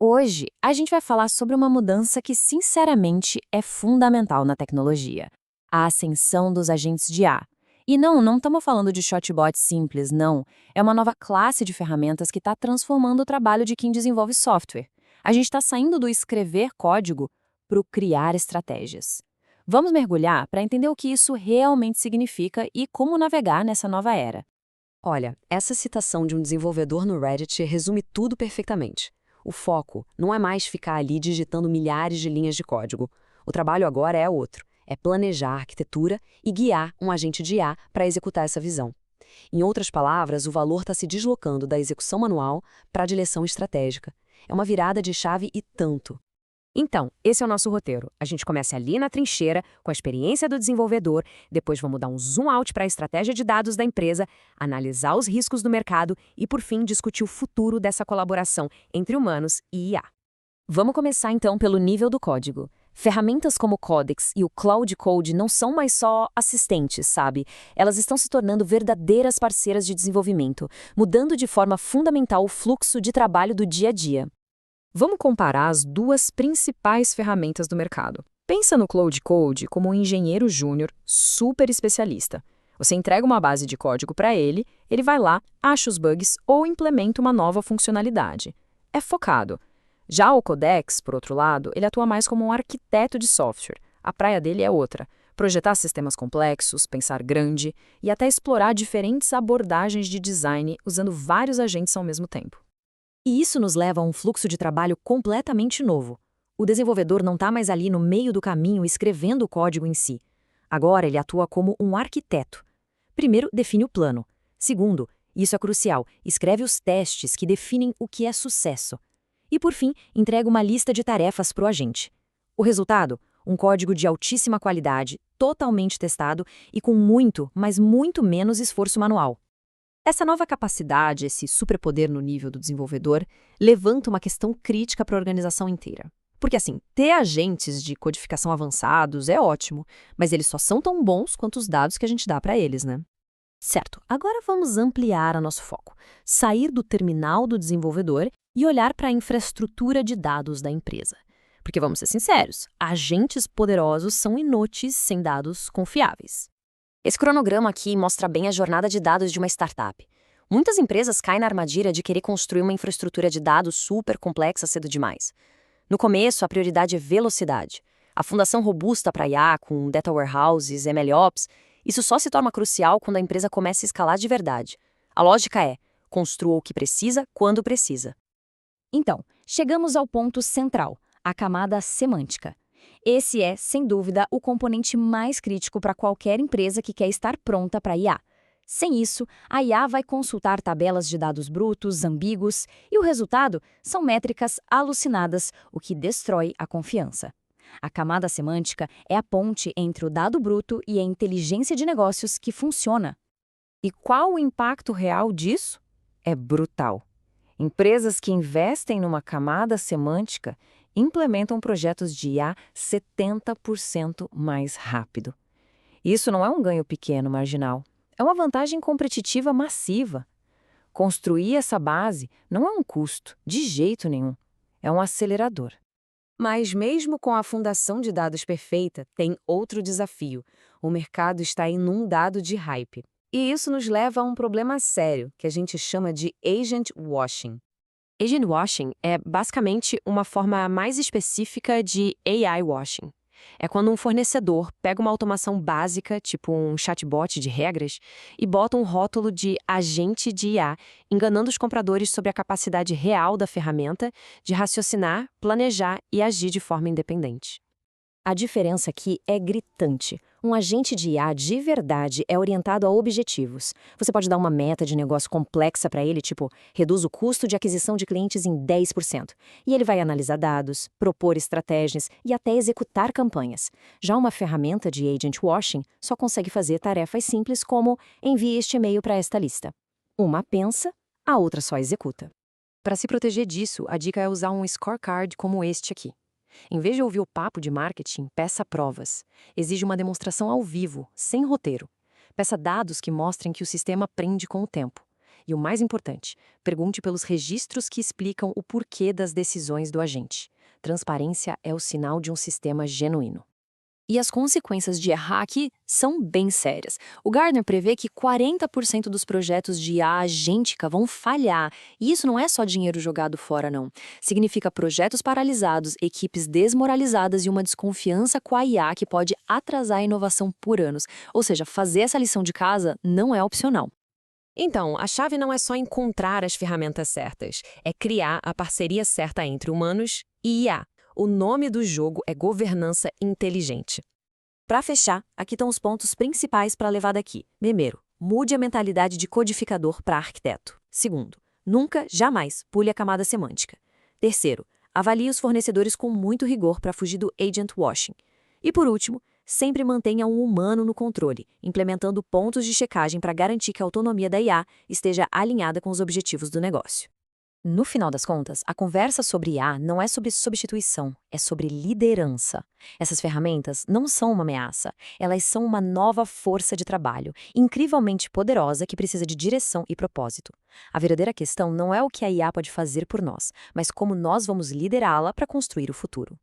Hoje, a gente vai falar sobre uma mudança que, sinceramente, é fundamental na tecnologia: a ascensão dos agentes de IA. E não estamos falando de chatbots simples, não. É uma nova classe de ferramentas que está transformando o trabalho de quem desenvolve software. A gente está saindo do escrever código para o criar estratégias. Vamos mergulhar para entender o que isso realmente significa e como navegar nessa nova era. Olha, essa citação de um desenvolvedor no Reddit resume tudo perfeitamente. O foco não é mais ficar ali digitando milhares de linhas de código. O trabalho agora é outro. É planejar a arquitetura e guiar um agente de IA para executar essa visão. Em outras palavras, o valor está se deslocando da execução manual para a direção estratégica. É uma virada de chave e tanto. Então, esse é o nosso roteiro. A gente começa ali na trincheira, com a experiência do desenvolvedor, depois vamos dar um zoom out para a estratégia de dados da empresa, analisar os riscos do mercado e, por fim, discutir o futuro dessa colaboração entre humanos e IA. Vamos começar então pelo nível do código. Ferramentas como o Codex e o Cloud Code não são mais só assistentes, sabe? Elas estão se tornando verdadeiras parceiras de desenvolvimento, mudando de forma fundamental o fluxo de trabalho do dia a dia. Vamos comparar as duas principais ferramentas do mercado. Pensa no Cloud Code como um engenheiro júnior super especialista. Você entrega uma base de código para ele, ele vai lá, acha os bugs ou implementa uma nova funcionalidade. É focado. Já o Codex, por outro lado, ele atua mais como um arquiteto de software. A praia dele é outra: projetar sistemas complexos, pensar grande e até explorar diferentes abordagens de design usando vários agentes ao mesmo tempo. E isso nos leva a um fluxo de trabalho completamente novo. O desenvolvedor não está mais ali no meio do caminho escrevendo o código em si. Agora ele atua como um arquiteto. Primeiro, define o plano. Segundo, isso é crucial, escreve os testes que definem o que é sucesso. E por fim, entrega uma lista de tarefas para o agente. O resultado? Um código de altíssima qualidade, totalmente testado e com muito, mas muito menos esforço manual. Essa nova capacidade, esse superpoder no nível do desenvolvedor, levanta uma questão crítica para a organização inteira. Porque assim, ter agentes de codificação avançados é ótimo, mas eles só são tão bons quanto os dados que a gente dá para eles, né? Certo, agora vamos ampliar o nosso foco, sair do terminal do desenvolvedor e olhar para a infraestrutura de dados da empresa. Porque vamos ser sinceros, agentes poderosos são inúteis sem dados confiáveis. Esse cronograma aqui mostra bem a jornada de dados de uma startup. Muitas empresas caem na armadilha de querer construir uma infraestrutura de dados super complexa cedo demais. No começo, a prioridade é velocidade. A fundação robusta para IA, com data warehouses, MLOps, isso só se torna crucial quando a empresa começa a escalar de verdade. A lógica é: construa o que precisa, quando precisa. Então, chegamos ao ponto central, a camada semântica. Esse é, sem dúvida, o componente mais crítico para qualquer empresa que quer estar pronta para IA. Sem isso, a IA vai consultar tabelas de dados brutos, ambíguos, e o resultado são métricas alucinadas, o que destrói a confiança. A camada semântica é a ponte entre o dado bruto e a inteligência de negócios que funciona. E qual o impacto real disso? É brutal. Empresas que investem numa camada semântica implementam projetos de IA 70% mais rápido. Isso não é um ganho pequeno, marginal. É uma vantagem competitiva massiva. Construir essa base não é um custo, de jeito nenhum. É um acelerador. Mas mesmo com a fundação de dados perfeita, tem outro desafio. O mercado está inundado de hype. E isso nos leva a um problema sério, que a gente chama de agent washing. Agent washing é basicamente uma forma mais específica de AI washing. É quando um fornecedor pega uma automação básica, tipo um chatbot de regras, e bota um rótulo de agente de IA, enganando os compradores sobre a capacidade real da ferramenta de raciocinar, planejar e agir de forma independente. A diferença aqui é gritante. Um agente de IA de verdade é orientado a objetivos. Você pode dar uma meta de negócio complexa para ele, tipo, reduz o custo de aquisição de clientes em 10%. E ele vai analisar dados, propor estratégias e até executar campanhas. Já uma ferramenta de agent washing só consegue fazer tarefas simples como envie este e-mail para esta lista. Uma pensa, a outra só executa. Para se proteger disso, a dica é usar um scorecard como este aqui. Em vez de ouvir o papo de marketing, peça provas. Exige uma demonstração ao vivo, sem roteiro. Peça dados que mostrem que o sistema aprende com o tempo. E o mais importante, pergunte pelos registros que explicam o porquê das decisões do agente. Transparência é o sinal de um sistema genuíno. E as consequências de errar aqui são bem sérias. O Gartner prevê que 40% dos projetos de IA agêntica vão falhar. E isso não é só dinheiro jogado fora, não. Significa projetos paralisados, equipes desmoralizadas e uma desconfiança com a IA que pode atrasar a inovação por anos. Ou seja, fazer essa lição de casa não é opcional. Então, a chave não é só encontrar as ferramentas certas, é criar a parceria certa entre humanos e IA. O nome do jogo é governança inteligente. Para fechar, aqui estão os pontos principais para levar daqui. Primeiro, mude a mentalidade de codificador para arquiteto. Segundo, nunca, jamais, pule a camada semântica. Terceiro, avalie os fornecedores com muito rigor para fugir do agent washing. E por último, sempre mantenha um humano no controle, implementando pontos de checagem para garantir que a autonomia da IA esteja alinhada com os objetivos do negócio. No final das contas, a conversa sobre IA não é sobre substituição, é sobre liderança. Essas ferramentas não são uma ameaça, elas são uma nova força de trabalho, incrivelmente poderosa que precisa de direção e propósito. A verdadeira questão não é o que a IA pode fazer por nós, mas como nós vamos liderá-la para construir o futuro.